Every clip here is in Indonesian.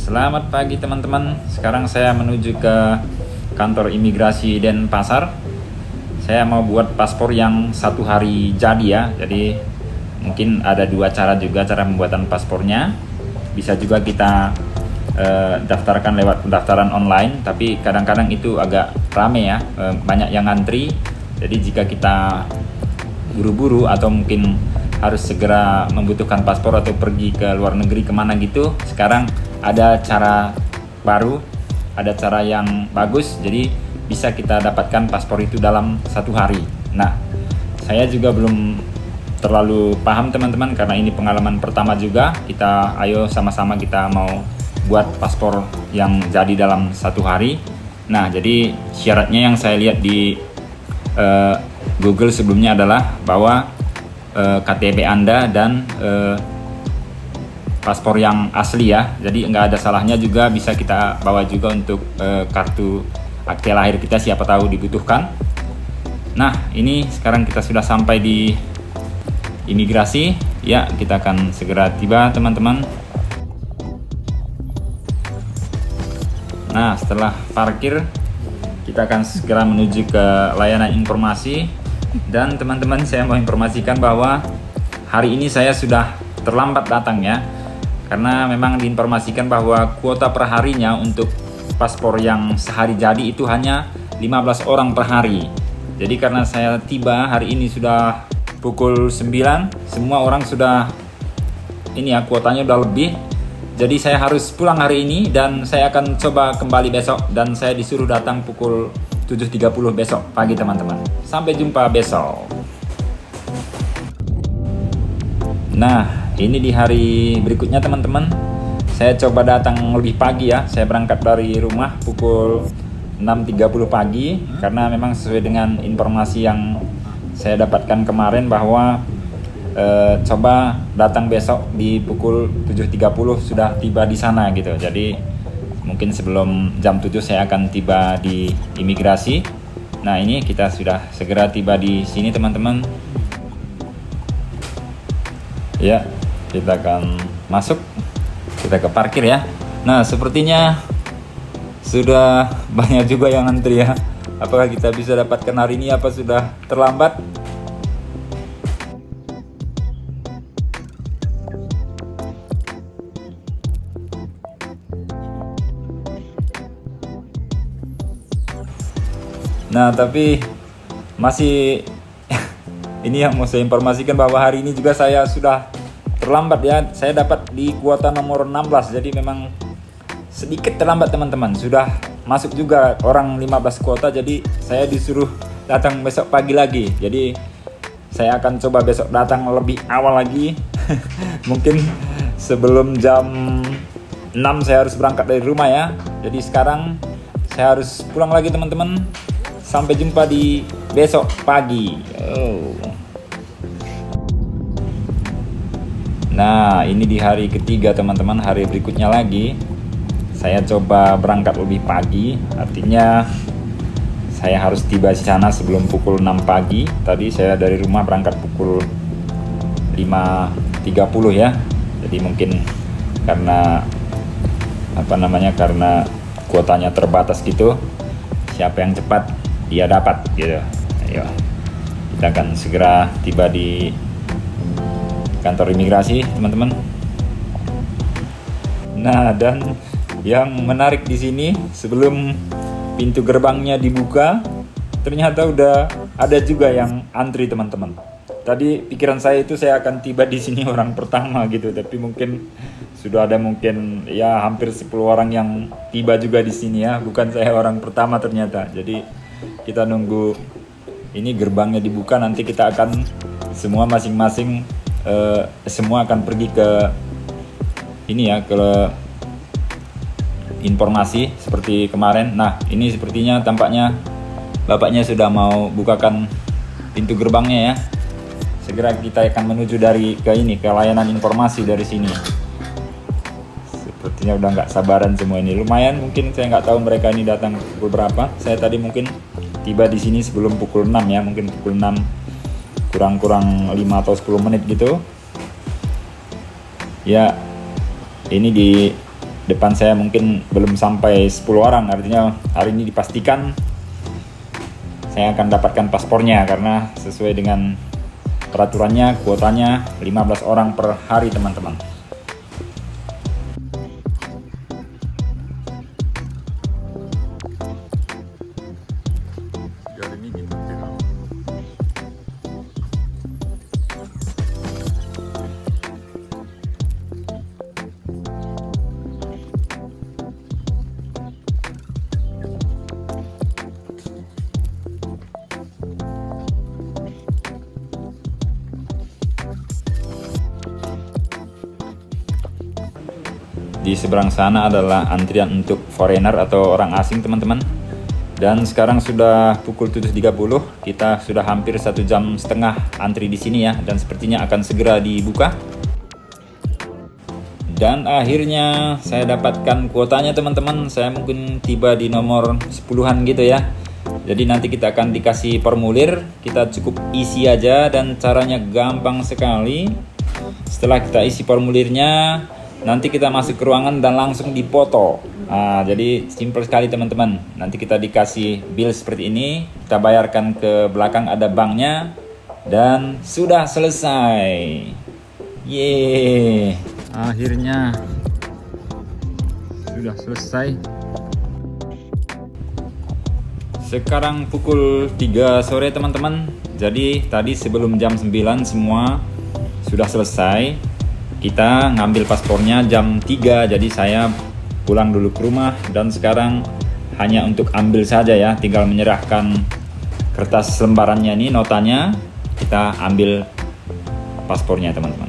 Selamat pagi teman-teman. Sekarang saya menuju ke kantor imigrasi Denpasar. Saya mau buat paspor yang 1 hari jadi ya. Jadi mungkin ada 2 cara juga cara pembuatan paspornya. Bisa juga kita daftarkan lewat pendaftaran online, tapi kadang-kadang itu agak rame ya, banyak yang ngantri. Jadi jika kita buru-buru atau mungkin harus segera membutuhkan paspor atau pergi ke luar negeri kemana gitu, sekarang ada cara baru, ada cara yang bagus, jadi bisa kita dapatkan paspor itu dalam 1 hari. Nah, saya juga belum terlalu paham teman-teman, karena ini pengalaman pertama juga. Ayo sama-sama kita mau buat paspor yang jadi dalam 1 hari. Nah, jadi syaratnya yang saya lihat di Google sebelumnya adalah bahwa KTP Anda dan paspor yang asli ya. Jadi nggak ada salahnya juga bisa kita bawa juga untuk kartu akte lahir kita, siapa tahu dibutuhkan. Nah, ini sekarang kita sudah sampai di imigrasi. Ya, kita akan segera tiba teman-teman. Nah, setelah parkir kita akan segera menuju ke layanan informasi. Dan teman-teman, saya mau informasikan bahwa hari ini saya sudah terlambat datang ya, karena memang diinformasikan bahwa kuota per harinya untuk paspor yang sehari jadi itu hanya 15 orang per hari. Jadi karena saya tiba hari ini sudah pukul 9, semua orang sudah ini ya, kuotanya udah lebih. Jadi saya harus pulang hari ini dan saya akan coba kembali besok, dan saya disuruh datang pukul 7.30 besok pagi teman-teman. Sampai jumpa besok. Nah, ini di hari berikutnya teman-teman. Saya coba datang lebih pagi ya. Saya berangkat dari rumah pukul 6.30 pagi, karena memang sesuai dengan informasi yang saya dapatkan kemarin bahwa coba datang besok di pukul 7.30 sudah tiba di sana gitu. Jadi mungkin sebelum jam 7 saya akan tiba di imigrasi. Nah, ini kita sudah segera tiba di sini teman-teman. Ya, kita akan masuk. Kita ke parkir ya. Nah, sepertinya sudah banyak juga yang antri ya. Apakah kita bisa dapatkan hari ini, apa sudah terlambat? Nah, tapi masih ini yang mau saya informasikan bahwa hari ini juga saya sudah terlambat ya. Saya dapat di kuota nomor 16. Jadi memang sedikit terlambat teman-teman. Sudah masuk juga orang 15 kuota, jadi saya disuruh datang besok pagi lagi. Jadi saya akan coba besok datang lebih awal lagi. Mungkin sebelum jam 6 saya harus berangkat dari rumah ya. Jadi sekarang saya harus pulang lagi teman-teman. Sampai jumpa di besok pagi. Nah, ini di hari ketiga teman-teman, hari berikutnya lagi. Saya coba berangkat lebih pagi, artinya saya harus tiba di sana sebelum pukul 6 pagi. Tadi saya dari rumah berangkat pukul 5.30 ya. Jadi mungkin karena karena kuotanya terbatas gitu. Siapa yang cepat dia dapat gitu. Ayo, kita akan segera tiba di kantor imigrasi teman-teman. Nah, dan yang menarik di sini, sebelum pintu gerbangnya dibuka, ternyata udah ada juga yang antri teman-teman. Tadi pikiran saya itu saya akan tiba di sini orang pertama gitu, tapi mungkin sudah ada mungkin ya hampir 10 orang yang tiba juga di sini ya, bukan saya orang pertama ternyata. Jadi kita nunggu ini gerbangnya dibuka, nanti kita akan semua masing-masing semua akan pergi ke ini ya, ke informasi seperti kemarin. Nah, ini sepertinya tampaknya bapaknya sudah mau bukakan pintu gerbangnya ya. Segera kita akan menuju ke layanan informasi dari sini. Sepertinya udah nggak sabaran semua ini. Lumayan, mungkin saya nggak tahu mereka ini datang pukul berapa. Saya tadi mungkin tiba di sini sebelum pukul 6 ya, mungkin pukul 6 kurang 5 atau 10 menit gitu. Ya, ini di depan saya mungkin belum sampai 10 orang, artinya hari ini dipastikan saya akan dapatkan paspornya karena sesuai dengan peraturannya kuotanya 15 orang per hari teman-teman. Di seberang sana adalah antrian untuk foreigner atau orang asing teman-teman. Dan sekarang sudah pukul 7.30, kita sudah hampir 1,5 jam antri di sini ya, dan sepertinya akan segera dibuka. Dan akhirnya saya dapatkan kuotanya teman-teman. Saya mungkin tiba di nomor 10-an gitu ya. Jadi nanti kita akan dikasih formulir, kita cukup isi aja dan caranya gampang sekali. Setelah kita isi formulirnya, nanti kita masuk ke ruangan dan langsung dipoto. Nah, jadi simple sekali teman-teman. Nanti kita dikasih bill seperti ini, kita bayarkan ke belakang, ada banknya, dan sudah selesai. Yeay, akhirnya sudah selesai. Sekarang pukul 3 sore teman-teman. Jadi tadi sebelum jam 9 semua sudah selesai. Kita ngambil paspornya jam 3, jadi saya pulang dulu ke rumah dan sekarang hanya untuk ambil saja ya, tinggal menyerahkan kertas lembarannya ini, notanya, kita ambil paspornya teman-teman.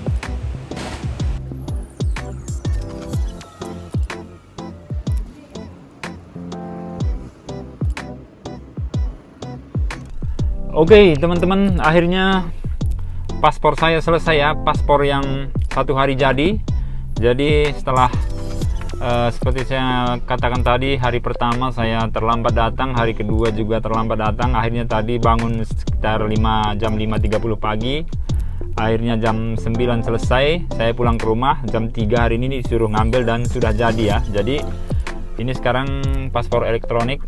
Oke teman-teman, akhirnya paspor saya selesai ya, paspor yang 1 hari jadi. Jadi setelah seperti saya katakan tadi, hari pertama saya terlambat datang, hari kedua juga terlambat datang. Akhirnya tadi bangun sekitar jam 5.30 pagi. Akhirnya jam 9 selesai, saya pulang ke rumah. Jam 3 hari ini disuruh ngambil dan sudah jadi ya. Jadi ini sekarang paspor elektronik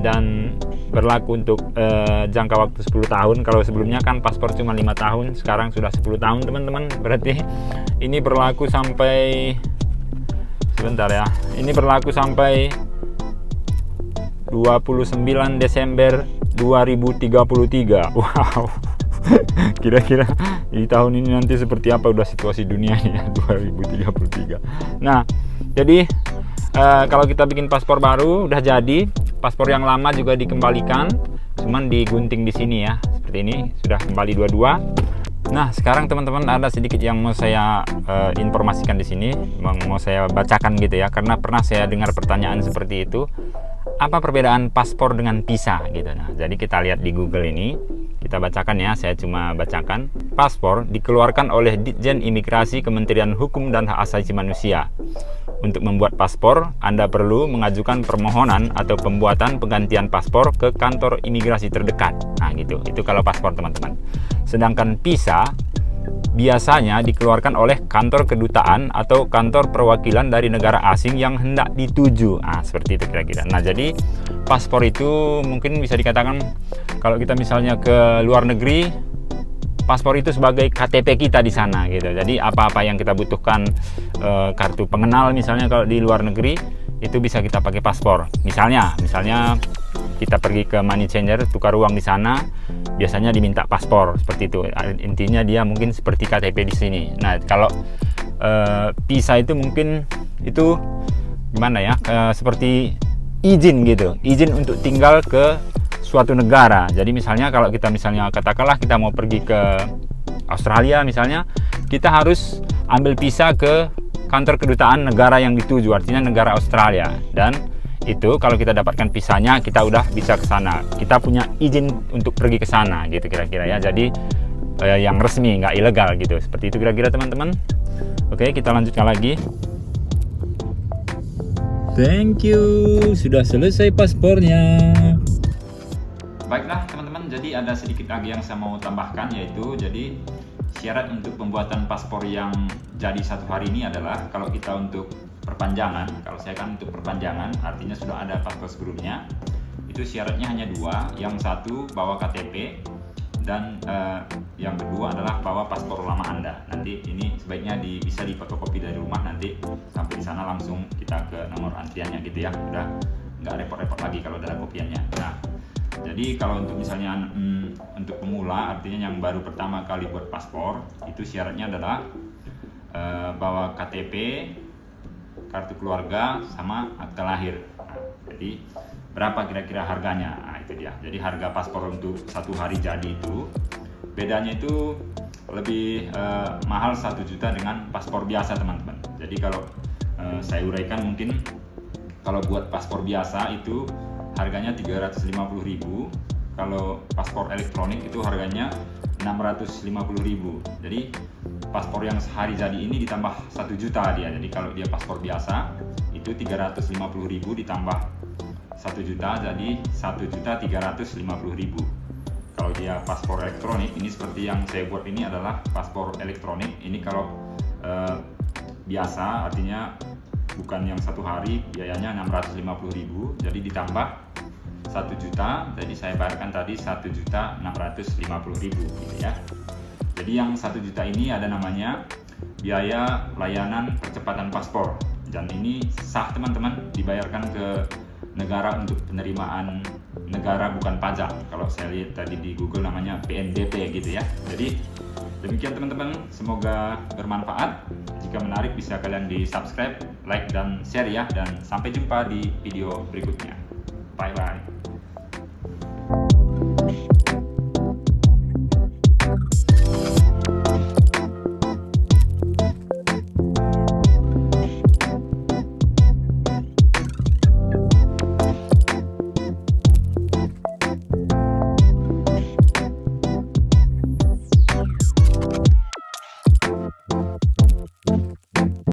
dan berlaku untuk jangka waktu 10 tahun. Kalau sebelumnya kan paspor cuma 5 tahun, sekarang sudah 10 tahun teman-teman. Berarti ini berlaku sampai, sebentar ya, ini berlaku sampai 29 Desember 2033. Wow. Kira-kira di tahun ini nanti seperti apa udah situasi dunia ya, 2033. Nah, jadi kalau kita bikin paspor baru udah jadi, paspor yang lama juga dikembalikan, cuman digunting di sini ya, seperti ini sudah kembali dua-dua. Nah, sekarang teman-teman ada sedikit yang mau saya informasikan di sini, mau saya bacakan gitu ya, karena pernah saya dengar pertanyaan seperti itu. Apa perbedaan paspor dengan visa gitu. Nah, jadi kita lihat di Google ini, kita bacakan ya, saya cuma bacakan. Paspor dikeluarkan oleh Ditjen Imigrasi Kementerian Hukum dan Hak Asasi Manusia. Untuk membuat paspor, Anda perlu mengajukan permohonan atau pembuatan penggantian paspor ke kantor imigrasi terdekat. Nah, gitu. Itu kalau paspor, teman-teman. Sedangkan visa biasanya dikeluarkan oleh kantor kedutaan atau kantor perwakilan dari negara asing yang hendak dituju. Nah, seperti itu kira-kira. Nah, jadi paspor itu mungkin bisa dikatakan kalau kita misalnya ke luar negeri, paspor itu sebagai KTP kita di sana gitu. Jadi apa-apa yang kita butuhkan, kartu pengenal misalnya kalau di luar negeri, itu bisa kita pakai paspor. Misalnya kita pergi ke money changer, tukar uang di sana, biasanya diminta paspor seperti itu. Intinya dia mungkin seperti KTP di sini. Nah, kalau visa itu mungkin itu gimana ya? Seperti izin gitu, izin untuk tinggal ke suatu negara. Jadi misalnya kalau kita katakanlah kita mau pergi ke Australia misalnya, kita harus ambil visa ke kantor kedutaan negara yang dituju, artinya negara Australia. Dan itu kalau kita dapatkan visanya, kita udah bisa ke sana. Kita punya izin untuk pergi ke sana gitu kira-kira ya. Jadi yang resmi, nggak ilegal gitu. Seperti itu kira-kira teman-teman. Oke, kita lanjutkan lagi. Thank you, sudah selesai paspornya. Baiklah teman-teman, jadi ada sedikit lagi yang saya mau tambahkan, yaitu jadi syarat untuk pembuatan paspor yang jadi 1 hari ini adalah kalau kita untuk perpanjangan, kalau saya kan untuk perpanjangan artinya sudah ada paspor sebelumnya, itu syaratnya hanya dua. Yang satu bawa KTP, dan yang kedua adalah bawa paspor lama Anda. Nanti ini sebaiknya bisa difotokopi dari rumah, nanti sampai di sana langsung kita ke nomor antriannya gitu ya, udah nggak repot-repot lagi kalau ada kopiannya. Nah, jadi kalau untuk misalnya untuk pemula, artinya yang baru pertama kali buat paspor, itu syaratnya adalah bawa KTP, kartu keluarga, sama akta lahir. Nah, jadi berapa kira-kira harganya? Nah, itu dia. Jadi harga paspor untuk 1 hari jadi itu bedanya itu lebih mahal 1 juta dengan paspor biasa, teman-teman. Jadi kalau saya uraikan, mungkin kalau buat paspor biasa itu harganya 350.000, kalau paspor elektronik itu harganya 650.000. Jadi paspor yang sehari jadi ini ditambah 1 juta dia. Jadi kalau dia paspor biasa itu 350.000 ditambah 1 juta, jadi 1.350.000. Kalau dia paspor elektronik, ini seperti yang saya buat ini adalah paspor elektronik. Ini kalau biasa artinya bukan yang 1 hari, biayanya 650.000, jadi ditambah 1 juta, jadi saya bayarkan tadi 1.650.000 gitu ya. Jadi yang 1 juta ini ada namanya biaya layanan percepatan paspor, dan ini sah teman-teman, dibayarkan ke negara untuk penerimaan negara bukan pajak. Kalau saya lihat tadi di Google namanya PNBP gitu ya. Jadi demikian teman-teman, semoga bermanfaat. Jika menarik bisa kalian di subscribe, like dan share ya, dan sampai jumpa di video berikutnya. Bye bye.